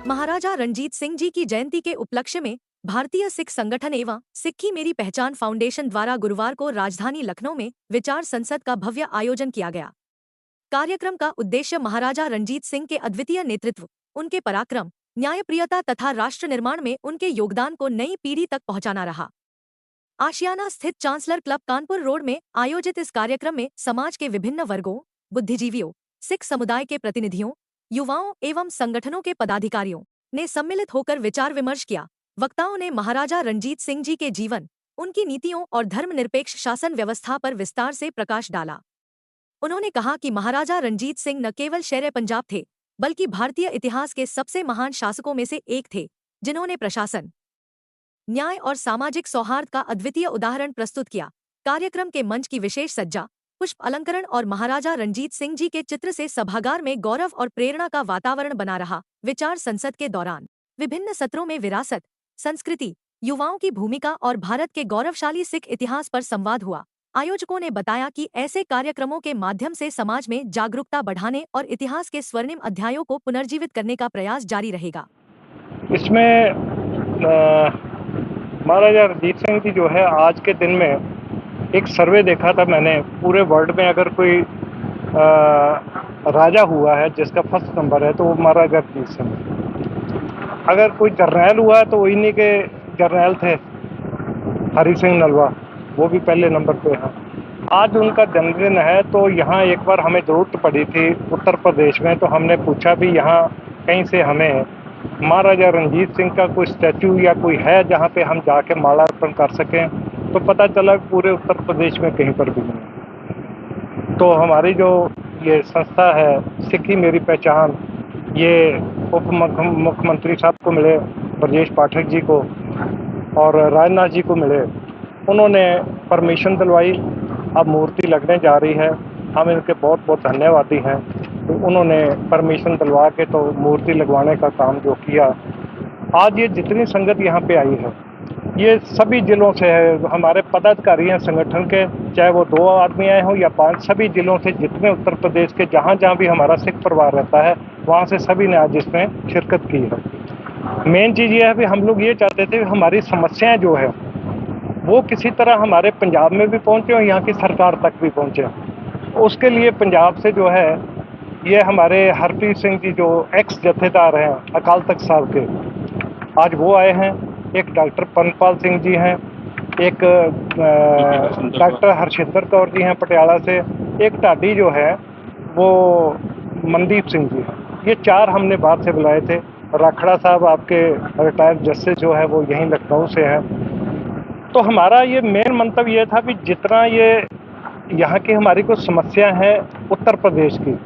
महाराजा रणजीत सिंह जी की जयंती के उपलक्ष्य में भारतीय सिख संगठन एवं सिक्खी मेरी पहचान फाउंडेशन द्वारा गुरुवार को राजधानी लखनऊ में विचार संसद का भव्य आयोजन किया गया। कार्यक्रम का उद्देश्य महाराजा रणजीत सिंह के अद्वितीय नेतृत्व, उनके पराक्रम, न्यायप्रियता तथा राष्ट्र निर्माण में उनके योगदान को नई पीढ़ी तक पहुंचाना रहा। आशियाना स्थित चांसलर क्लब कानपुर रोड में आयोजित इस कार्यक्रम में समाज के विभिन्न वर्गों, बुद्धिजीवियों, सिख समुदाय के प्रतिनिधियों, युवाओं एवं संगठनों के पदाधिकारियों ने सम्मिलित होकर विचार विमर्श किया। वक्ताओं ने महाराजा रणजीत सिंह जी के जीवन, उनकी नीतियों और धर्मनिरपेक्ष शासन व्यवस्था पर विस्तार से प्रकाश डाला। उन्होंने कहा कि महाराजा रणजीत सिंह न केवल शेर पंजाब थे, बल्कि भारतीय इतिहास के सबसे महान शासकों में से एक थे, जिन्होंने प्रशासन, न्याय और सामाजिक सौहार्द का अद्वितीय उदाहरण प्रस्तुत किया। कार्यक्रम के मंच की विशेष सज्जा, पुष्प अलंकरण और महाराजा रणजीत सिंह जी के चित्र से सभागार में गौरव और प्रेरणा का वातावरण बना रहा। विचार संसद के दौरान विभिन्न सत्रों में विरासत, संस्कृति, युवाओं की भूमिका और भारत के गौरवशाली सिख इतिहास पर संवाद हुआ। आयोजकों ने बताया कि ऐसे कार्यक्रमों के माध्यम से समाज में जागरूकता बढ़ाने और इतिहास के स्वर्णिम अध्यायों को पुनर्जीवित करने का प्रयास जारी रहेगा। इसमें महाराजा रणजीत सिंह जी जो है, आज के दिन में एक सर्वे देखा था मैंने, पूरे वर्ल्ड में अगर कोई राजा हुआ है जिसका फर्स्ट नंबर है तो वो महाराजा रणजीत सिंह। अगर कोई जर्नैल हुआ है तो वो इन्हीं के जर्नैल थे, हरि सिंह नलवा, वो भी पहले नंबर पे हैं। आज उनका जन्मदिन है तो यहाँ एक बार हमें ज़रूरत पड़ी थी उत्तर प्रदेश में, तो हमने पूछा भी यहाँ कहीं से हमें महाराजा रणजीत सिंह का कोई स्टैचू या कोई है जहाँ पे हम जाके माला अर्पण कर सकें, तो पता चला पूरे उत्तर प्रदेश में कहीं पर भी नहीं। तो हमारी जो ये संस्था है सिक्खी मेरी पहचान, ये उप मुख्यमंत्री साहब को मिले, ब्रजेश पाठक जी को और राजनाथ जी को मिले, उन्होंने परमिशन दिलवाई। अब मूर्ति लगने जा रही है, हम इनके बहुत बहुत धन्यवादी हैं। तो उन्होंने परमिशन दिलवा के तो मूर्ति लगवाने का काम जो किया। आज ये जितनी संगत यहाँ पे आई है, ये सभी जिलों से है। हमारे पदाधिकारी हैं संगठन के, चाहे वो 2 आदमी आए हों या 5, सभी जिलों से, जितने उत्तर प्रदेश के जहाँ जहाँ भी हमारा सिख परिवार रहता है, वहाँ से सभी ने आज इसमें शिरकत की है। मेन चीज़ ये है कि हम लोग ये चाहते थे हमारी समस्याएं जो है वो किसी तरह हमारे पंजाब में भी पहुँचे और यहाँ की सरकार तक भी पहुँचे। उसके लिए पंजाब से जो है, ये हमारे हरप्रीत सिंह जी जो एक्स जत्थेदार हैं अकाल तख्त साहब के, आज वो आए हैं। एक डॉक्टर पन्नपाल सिंह जी हैं, एक डॉक्टर हरशिंदर कौर जी हैं पटियाला से, एक ढाडी जो है वो मनदीप सिंह जी हैं। ये 4 हमने बाहर से बुलाए थे। राखड़ा साहब आपके रिटायर्ड जस्टिस जो है वो यहीं लखनऊ से हैं। तो हमारा ये मेन मंतव्य ये था कि जितना ये यहाँ की हमारी कुछ समस्या है उत्तर प्रदेश की,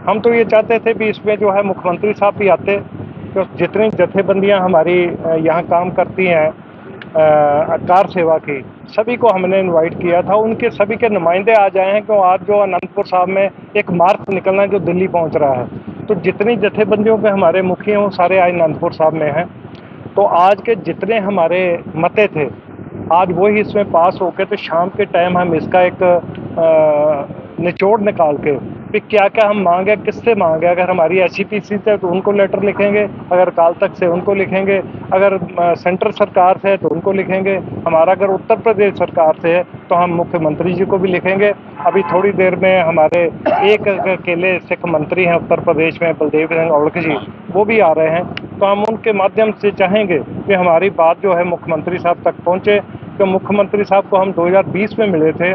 हम तो ये चाहते थे कि इसमें जो है मुख्यमंत्री साहब भी आते, तो जितनी जत्थेबंदियाँ हमारी यहाँ काम करती हैं कार सेवा की, सभी को हमने इनवाइट किया था। उनके सभी के नुमाइंदे आ जाए हैं, क्यों आज जो अनंतपुर साहब में एक मार्च निकलना है जो दिल्ली पहुँच रहा है, तो जितनी जत्थेबंदियों के हमारे मुखिया हैं वो सारे आज अनंतपुर साहब में हैं। तो आज के जितने हमारे मते थे, आज वही इसमें पास हो के, तो शाम के टाइम हम इसका एक निचोड़ निकाल के कि क्या क्या हम मांगे, किससे मांगे। अगर हमारी एसईपीसी से तो उनको लेटर लिखेंगे, अगर अकाल तख्त से उनको लिखेंगे, अगर सेंट्रल सरकार से है तो उनको लिखेंगे, हमारा अगर उत्तर प्रदेश सरकार से है तो हम मुख्यमंत्री जी को भी लिखेंगे। अभी थोड़ी देर में हमारे एक अकेले सिख मंत्री हैं उत्तर प्रदेश में, बलदेव सिंह औलख जी, वो भी आ रहे हैं। तो हम उनके माध्यम से चाहेंगे कि हमारी बात जो है मुख्यमंत्री साहब तक पहुँचे। तो मुख्यमंत्री साहब को हम 2020 में मिले थे,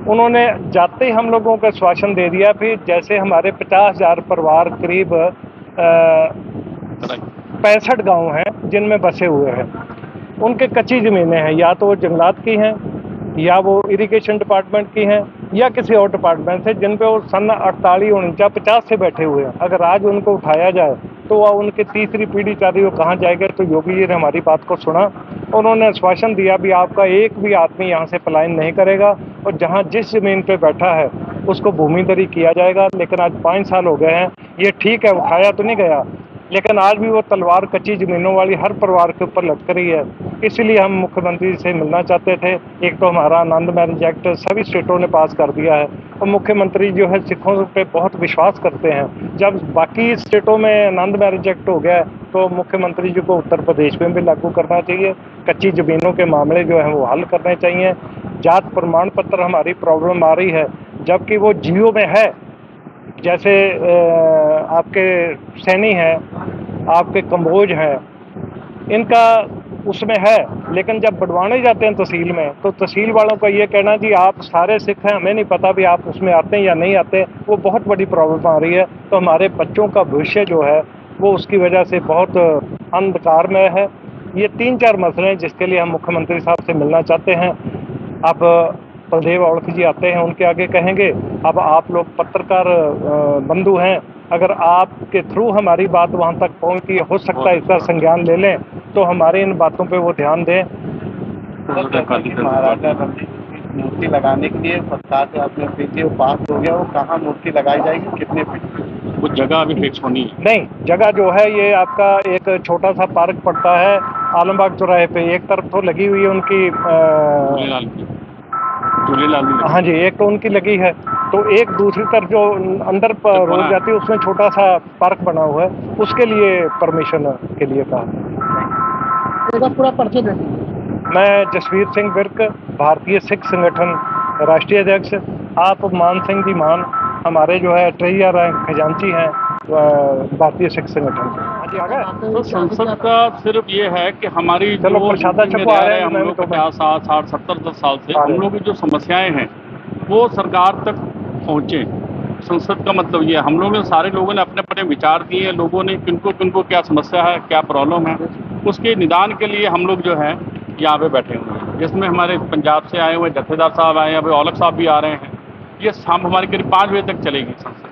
उन्होंने जाते ही हम लोगों को आश्वासन दे दिया। फिर जैसे हमारे 50,000 परिवार करीब 65 गांव हैं जिनमें बसे हुए हैं, उनके कच्ची ज़मीनें हैं, या तो वो जंगलात की हैं, या वो इरिगेशन डिपार्टमेंट की हैं, या किसी और डिपार्टमेंट से, जिन पे वो सन 48, 49, 50 से बैठे हुए हैं। अगर आज उनको उठाया जाए तो वह उनकी तीसरी पीढ़ी चाहती वो कहाँ जाएगा। तो योगी जी ने हमारी बात को सुना, उन्होंने आश्वासन दिया भी आपका एक भी आदमी यहाँ से पलायन नहीं करेगा, और जहाँ जिस ज़मीन पे बैठा है उसको भूमिदरी किया जाएगा। लेकिन आज 5 साल हो गए हैं, ये ठीक है उठाया तो नहीं गया, लेकिन आज भी वो तलवार कच्ची ज़मीनों वाली हर परिवार के ऊपर लटक रही है। इसलिए हम मुख्यमंत्री से मिलना चाहते थे। एक तो हमारा आनंद मैरिज एक्ट सभी स्टेटों ने पास कर दिया है और मुख्यमंत्री जो है सिखों पे बहुत विश्वास करते हैं। जब बाकी स्टेटों में आनंद मैरिज एक्ट हो गया है तो मुख्यमंत्री जी को उत्तर प्रदेश में भी लागू करना चाहिए। कच्ची ज़मीनों के मामले जो हैं वो हल करने चाहिए। जात प्रमाण पत्र हमारी प्रॉब्लम आ रही है जबकि वो जियो में है, जैसे आपके सैनी हैं, आपके कंबोज हैं, इनका उसमें है, लेकिन जब बढ़वाने जाते हैं तहसील में तो तहसील वालों का ये कहना जी आप सारे सिख हैं, हमें नहीं पता भी आप उसमें आते हैं या नहीं आते। वो बहुत बड़ी प्रॉब्लम आ रही है। तो हमारे बच्चों का भविष्य जो है वो उसकी वजह से बहुत अंधकार में है। ये 3-4 मसले हैं जिसके लिए हम मुख्यमंत्री साहब से मिलना चाहते हैं। अब बलदेव औलख जी आते हैं, उनके आगे कहेंगे। अब आप लोग पत्रकार बंधु हैं, अगर आपके थ्रू हमारी बात वहाँ तक पहुँची, हो सकता है इसका संज्ञान ले लें तो हमारे इन बातों पे वो ध्यान दें। महाराजा रणजीत की मूर्ति लगाने के लिए सरकार से आपने पीछे वो पास हो गया, वो कहाँ मूर्ति लगाई जाएगी, कितने फीट? वो जगह अभी फिक्स होनी है। नहीं, जगह जो है ये आपका एक छोटा सा पार्क पड़ता है आलमबाग चौराहे पे। एक तरफ तो लगी हुई है उनकी झूलेलाल जी। हाँ जी, एक तो उनकी लगी है, तो एक दूसरी तरफ जो अंदर रोड जाती है उसमें छोटा सा पार्क बना हुआ है, उसके लिए परमिशन के लिए कहा। पूरा परिचय दे दीजिए। मैं जसवीर सिंह विर्क, भारतीय सिख संगठन राष्ट्रीय अध्यक्ष। आप मान सिंह जी मान हमारे जो है ट्रेजर रैंक खजांची हैं भारतीय सिख संगठन के। हाँ जी, आ गए। तो संसद का सिर्फ ये है कि हमारी चलो प्रसादा छपो आ रहे हैं, हम लोग 50, 60, 70, 10 साल से हम लोग की जो समस्याएं हैं वो सरकार तक पहुँचे। संसद का मतलब ये है, हम लोग ने सारे लोगों ने अपने अपने विचार दिए, लोगों ने किनको किनको क्या समस्या है, क्या प्रॉब्लम है, उसके निदान के लिए हम लोग जो है यहाँ पे बैठे हुए हैं। जिसमें हमारे पंजाब से आए हुए जत्थेदार साहब आए हैं, अभी औलख साहब भी आ रहे हैं। ये शाम हमारी करीब 5 बजे तक चलेगी संसद।